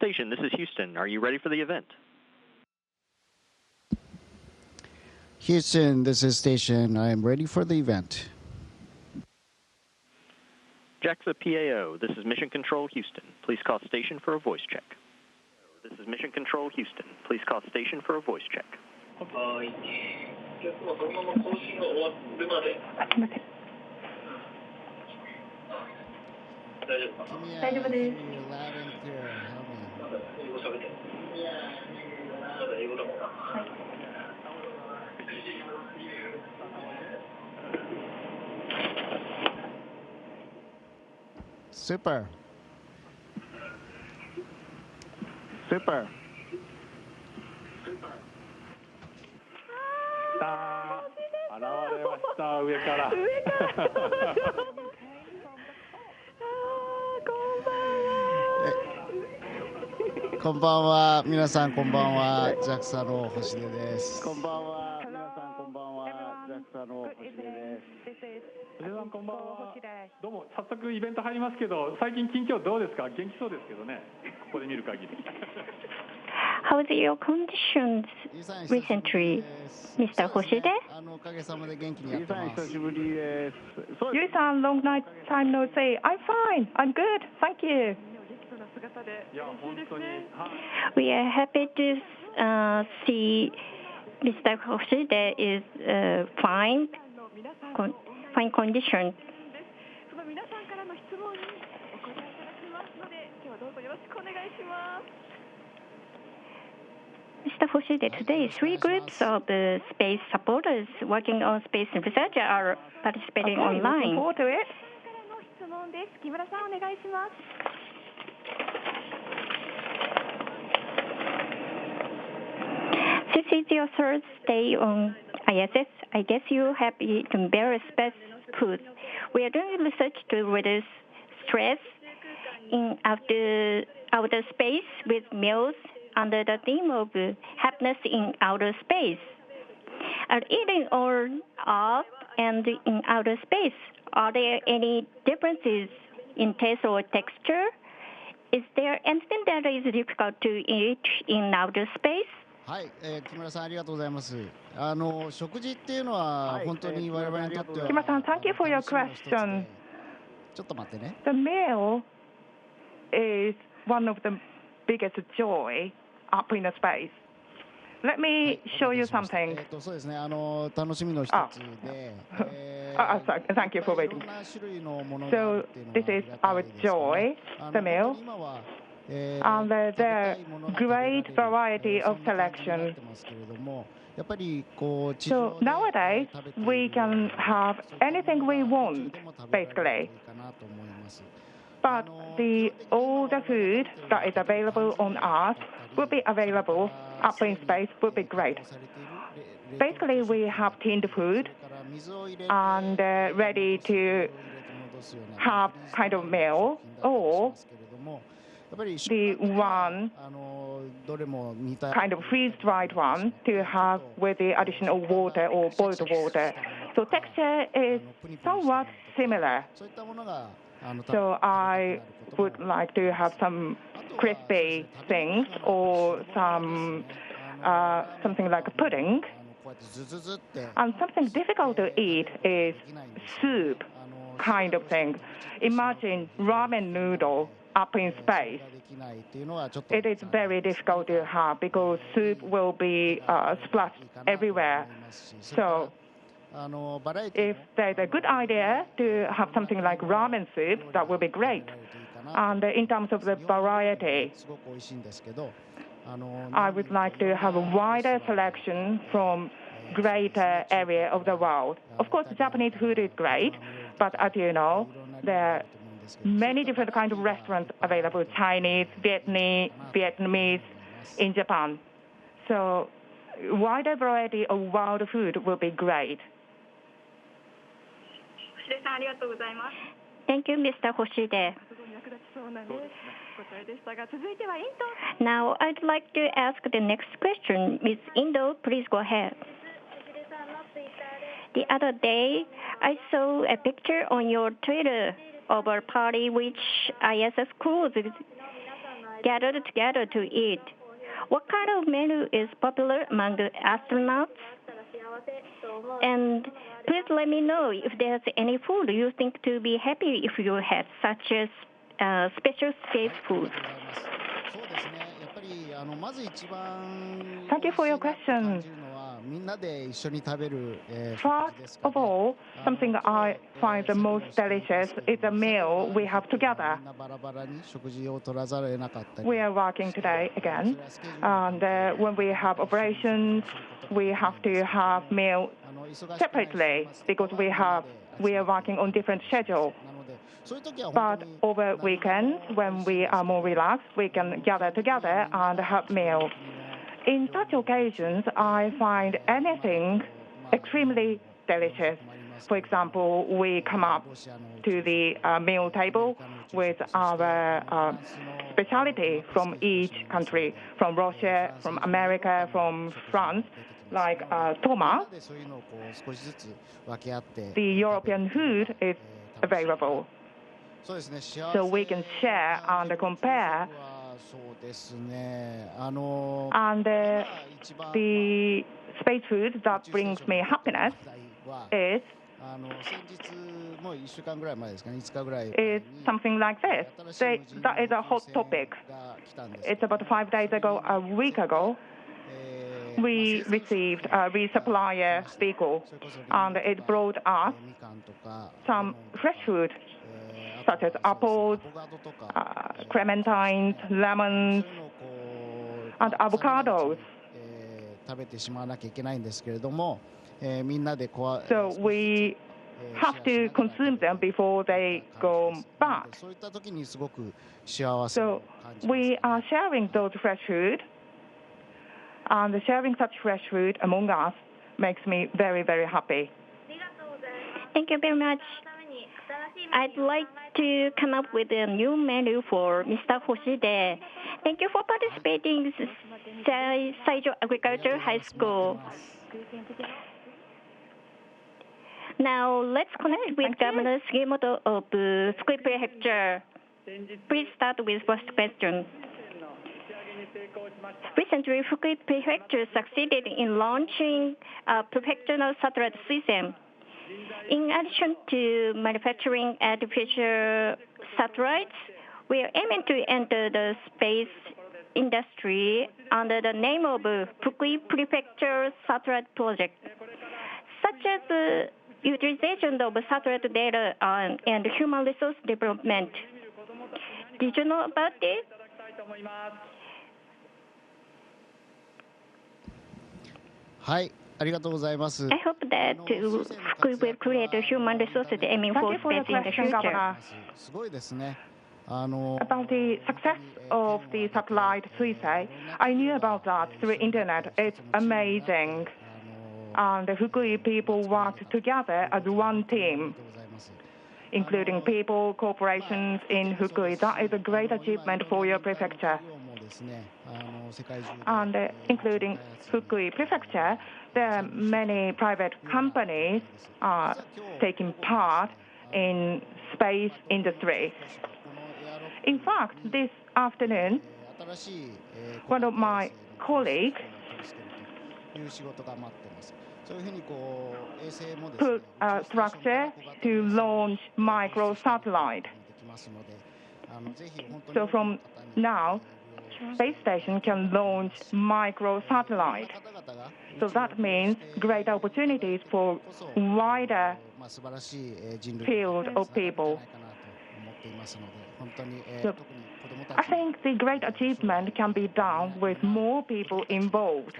station, this is Houston. Are you ready for the event? Houston, this is station. I am ready for the event. JAXA PAO, this is Mission Control Houston. Please call station for a voice check. This is Mission Control Houston. Please call station for a voice check. はい。じゃあそのまま更新が終わるまで。大丈夫かな？大丈夫です。英語喋って。まだ英語だもんな。はい。Super. Super. 現れました上から。こんばんは。皆さんこんばんは。JAXA の星出です。こんばんは。皆さんこんばんは。JAXA の星出です。星出さんこんばんは。どうも早速イベント入りますけど、最近近況どうですか？元気そうですけどね。ここで見る限り。How's your conditions recently, Mr. Hoshide? おかげさまで元気にやってます。久しぶりです。Yu-san, long time no see. I'm fine. I'm good. Thank you. いや本当に。We are happy to see Mr. Hoshide is fine condition. Mr. Hoshide, today 3 groups of space supporters working on space research are participating online. Looking forward to it. This is your third day on ISS. I guess you have eaten various space foods. We are doing research to reduce stress in outer space with meals under the theme of happiness in outer space. Are eating on Earth and in outer space, are there any differences in taste or texture? Is there anything that is difficult to eat in outer space? はい、木村さんありがとうございます。食事っていうのは本当に我々にとっては。木村さん、thank you for your question. ちょっと待ってね。The meal is one of the biggest joy up in the space. Let me show you something. そうですね。楽しみの一つで。Thank you for waiting. So this is our joy, the meal. And there's a great variety of selection. So nowadays, we can have anything we want, basically. But all the food that is available on Earth will be available up in space, would be great. Basically, we have tinned food and ready to have kind of meal, or the one kind of freeze-dried one to have with the additional water or boiled water. So texture is somewhat similar. So I would like to have some crispy things or something like a pudding. And something difficult to eat is soup kind of thing. Imagine ramen noodle up in space. It is very difficult to have because soup will be splashed everywhere. So if there's a good idea to have something like ramen soup, that would be great. And in terms of the variety, I would like to have a wider selection from greater area of the world. Of course, Japanese food is great, but as you know, there are many different kinds of restaurants available, Chinese, Vietnamese in Japan. So wider variety of wild food will be great. Thank you, Mr. Hoshide. Now, I'd like to ask the next question. Ms. Indo, please go ahead. The other day, I saw a picture on your Twitter of a party which ISS crews gathered together to eat. What kind of menu is popular among the astronauts? And please let me know if there's any food you think to be happy if you had, such as special space food. Thank you for your question. First of all, something I find the most delicious is a meal we have together. We are working today again, and when we have operations, we have to have meal separately because we are working on different schedules. But over weekends, when we are more relaxed, we can gather together and have meal. In such occasions, I find anything extremely delicious. For example, we come up to the meal table with our specialty from each country, from Russia, from America, from France, like toma. The European food is available. So we can share and compare. And the space food that brings me happiness is something like this. That is a hot topic. It's about 5 days ago, a week ago, we received a resupplier vehicle, and it brought us some fresh food, such as apples, clementines, lemons, and avocados. So we have to consume them before they go bad. So we are sharing those fresh food, and sharing such fresh food among us makes me very, very happy. Thank you very much. I'd like to come up with a new menu for Mr. Hoshide. Thank you for participating in Saijo Agricultural High School. Now, let's connect with Governor Sugimoto of Fukui Prefecture. Please start with first question. Recently, Fukui Prefecture succeeded in launching a prefectural satellite system. In addition to manufacturing artificial satellites, we are aiming to enter the space industry under the name of Fukui Prefecture Satellite Project, such as the utilization of satellite data and human resource development. Did you know about this? I hope that Fukui will create a human resources aiming for space in the future. About the success of the satellite Suisei, I knew about that through internet. It's amazing. And the Fukui people worked together as one team, including people, corporations in Fukui. That is a great achievement for your prefecture. And including Fukui Prefecture, there are many private companies taking part in space industry. In fact, this afternoon, one of my colleagues put a structure to launch microsatellite. So from now, space station can launch microsatellite. So that means great opportunities for wider field of people. So I think the great achievement can be done with more people involved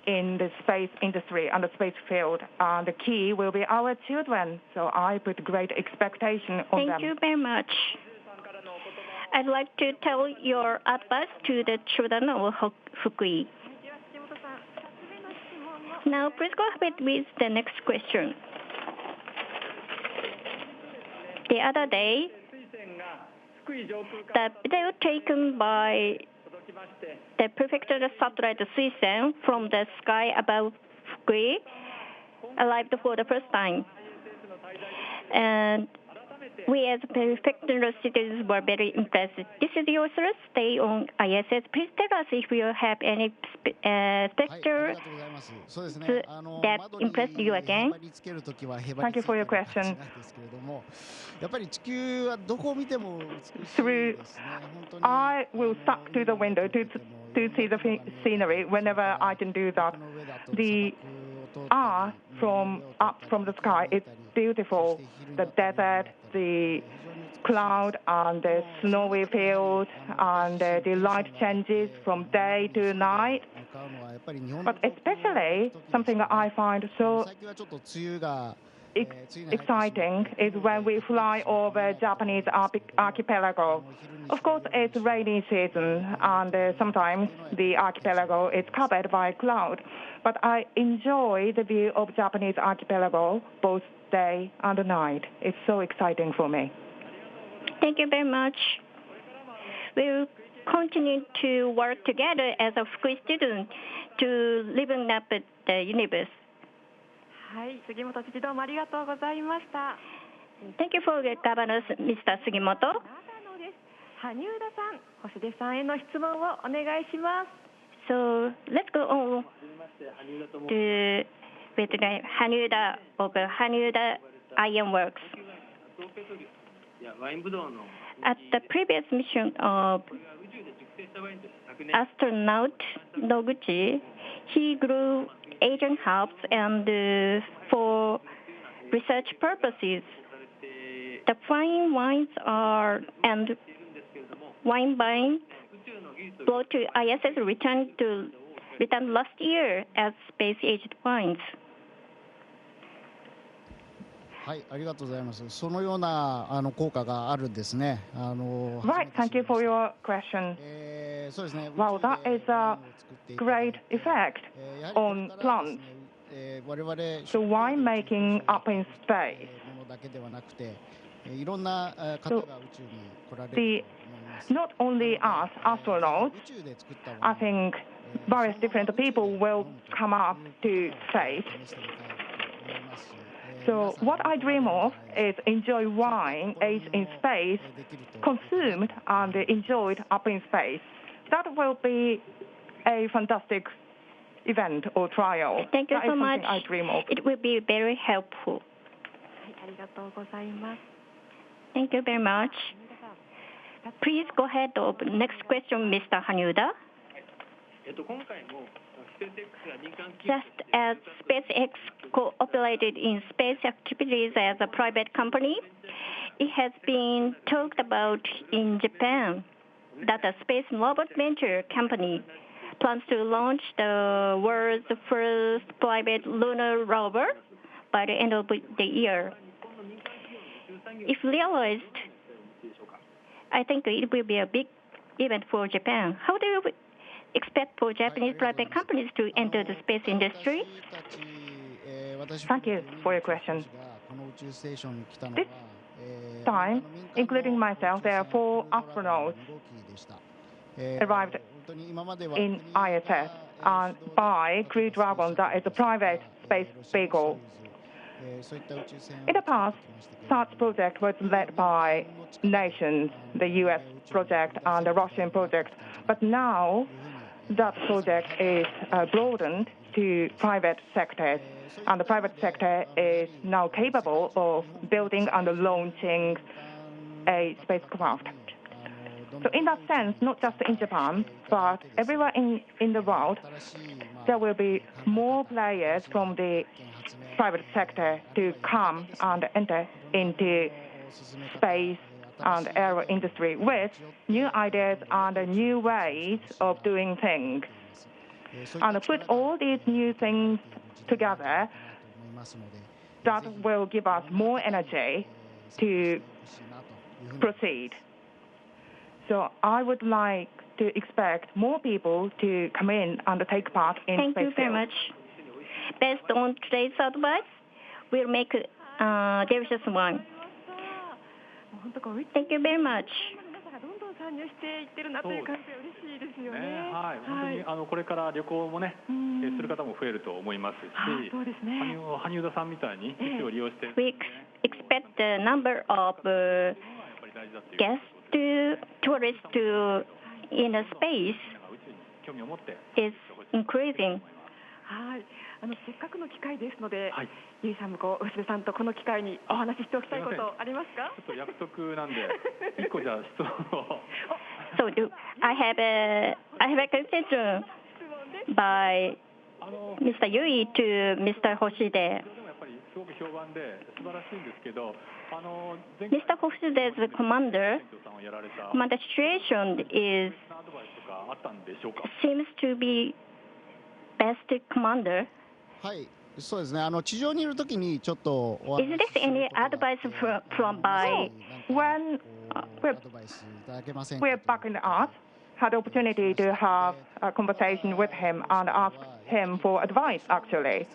in the space industry and the space field. And the key will be our children. So I put great expectation on them. Thank you very much. I'd like to tell your advice to the children of Fukui. Now, please go ahead with the next question. The other day, the video taken by the prefectural satellite system from the sky above Fukui arrived for the first time. And We as prefectural citizens were very impressed. This is your third stay on ISS. Please tell us if you have any special that impressed you again. Thank you for your question. I will stop to the window to see the scenery whenever I can do that. The art from up from the sky is beautiful. The desert, the cloud, and the snowy field, and the light changes from day to night. But especially something I find so exciting is when we fly over Japanese archipelago. Of course, it's rainy season, and sometimes the archipelago is covered by cloud. But I enjoy the view of Japanese archipelago both day and night. It's so exciting for me. Thank you very much. We'll continue to work together as a Fukui student to living up at the universe. Thank you for your governance, Mr. Sugimoto. 羽生田さん、星出さんへの質問をお願いします。So let's go on to with the Hanuda of Hanuda Iron Works. At the previous mission of astronaut Noguchi, he grew Asian herbs and for research purposes. The fine wines and wine brought to ISS returned last year as space-aged wines. はい、ありがとうございます。そのような効果があるんですね。Right, thank you for your question. そうですね。 Well, that is a great effect on plants. So wine making up in space. だけではなくて、いろんな方が宇宙に来られる。Not only us astronauts, I think various different people will come up to space. So what I dream of is enjoy wine aged in space, consumed and enjoyed up in space. That will be a fantastic event or trial. Thank you that so is much. I dream of. It will be very helpful. ありがとうございます。 Thank you very much. Please go ahead to next question, Mr. Hanuda. Just as SpaceX cooperated in space activities as a private company, it has been talked about in Japan that a space robot venture company plans to launch the world's first private lunar rover by the end of the year. If realized, I think it will be a big event for Japan. How do you expect for Japanese private companies to enter the space industry? Thank you for your question. This time, including myself, there are 4 astronauts arrived in ISS and by Crew Dragon, that is a private space vehicle. In the past, such project was led by nations, the US project and the Russian project. But now, that project is broadened to private sectors, and the private sector is now capable of building and launching a spacecraft. So in that sense, not just in Japan, but everywhere in the world, there will be more players from the private sector to come and enter into space and aero industry with new ideas and new ways of doing things. And put all these new things together, that will give us more energy to proceed. So I would like to expect more people to come in and take part in space. Thank you very much. Based on today's advice, we'll make delicious wine. Thank you very much. 参入していってるなという感じで嬉しいですよね。はい、本当にこれから旅行もね、する方も増えると思いますし、そうですね。羽生田さんみたいに基地を利用して、We expect the number of guests tourists in a space is increasing. はい、せっかくの機会ですので、ゆいさんも星出さんとこの機会にお話ししておきたいことありますか？ちょっと約束なんで、一個じゃあ質問を。So I have a question by Mr. Yui to Mr. Hoshide. Mr. Hoshide's commander situation seems to be best commander. はい、そうですね。地上にいるときにちょっと。Is this any advice from by When we're back in the Earth, had the opportunity to have a conversation with him and ask him for advice actually.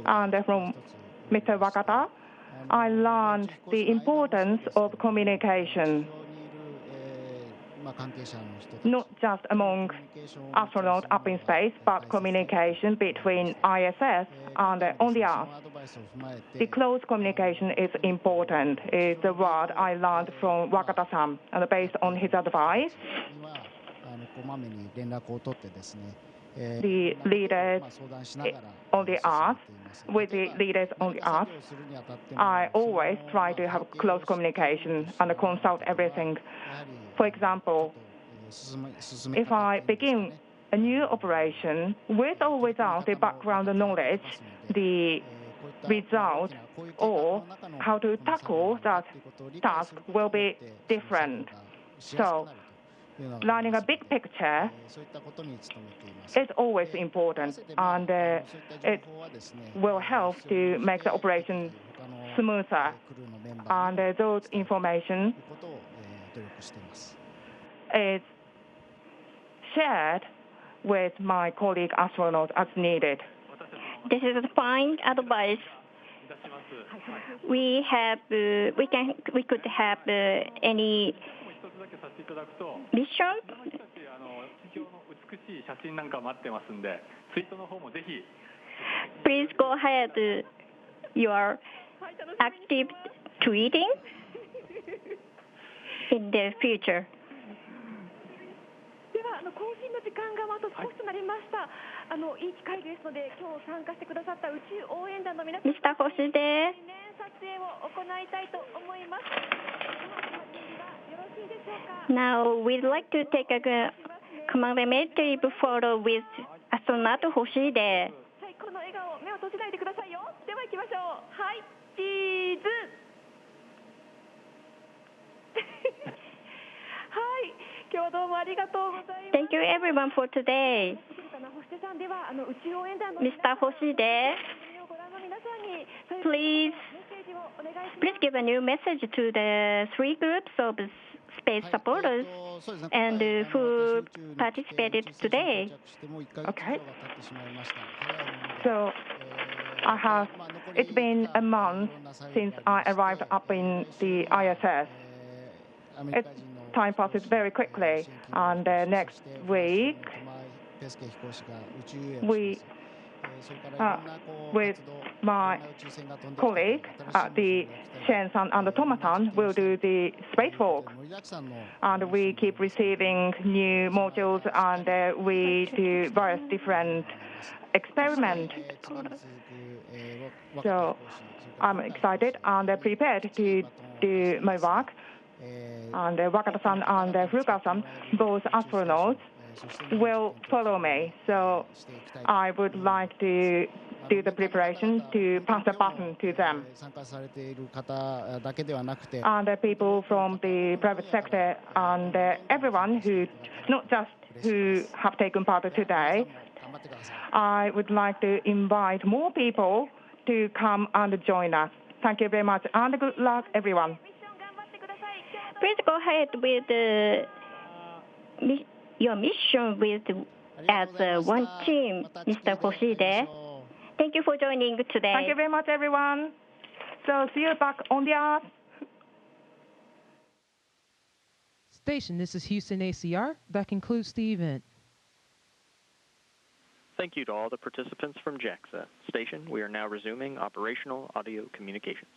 And from Mr. Wakata, I learned the importance of communication, not just among astronauts up in space, but communication between ISS and on the Earth. The close communication is important, is the word I learned from Wakata-san, and based on his advice, the leaders on the Earth, with the leaders on the Earth, I always try to have close communication and consult everything. For example, if I begin a new operation with or without the background knowledge, the result or how to tackle that task will be different. So, learning a big picture is always important, and it will help to make the operation smoother. And those information is shared with my colleague astronauts as needed. This is a fine advice. We could have any mission. Please go ahead. You are active tweeting in the future. では更新の時間があと少しとなりました。いい機会ですので、今日参加してくださった宇宙応援団の皆さん、Mr. Hoshide, 記念撮影を行いたいと思います。よろしいでしょうか。now we'd like to take a commemorative photo with astronaut Hoshide. 最高の笑顔、目を閉じないでくださいよ。では行きましょう。はい、チーズ。はい、今日はどうもありがとうございます。Thank you everyone for today. Mr. Hoshide, please give a new message to the three groups of space supporters and who participated today. Okay. So, it's been a month since I arrived up in the ISS. Time passes very quickly, and next week, with my colleague, the Shen-san and Toma-san, will do the spacewalk. And we keep receiving new modules, and we do various different experiments. So I'm excited and prepared to do my work. And Wakata-san and Furukawa-san, both astronauts, will follow me. So I would like to do the preparation to pass the baton to them. And the people from the private sector and everyone who, not just who have taken part today, I would like to invite more people to come and join us. Thank you very much, and good luck, everyone. Please go ahead with your mission as one team, Mr. Hoshide. Thank you for joining today. Thank you very much, everyone. So see you back on the Earth. Station, this is Houston ACR. That concludes the event. Thank you to all the participants from JAXA. Station, we are now resuming operational audio communications.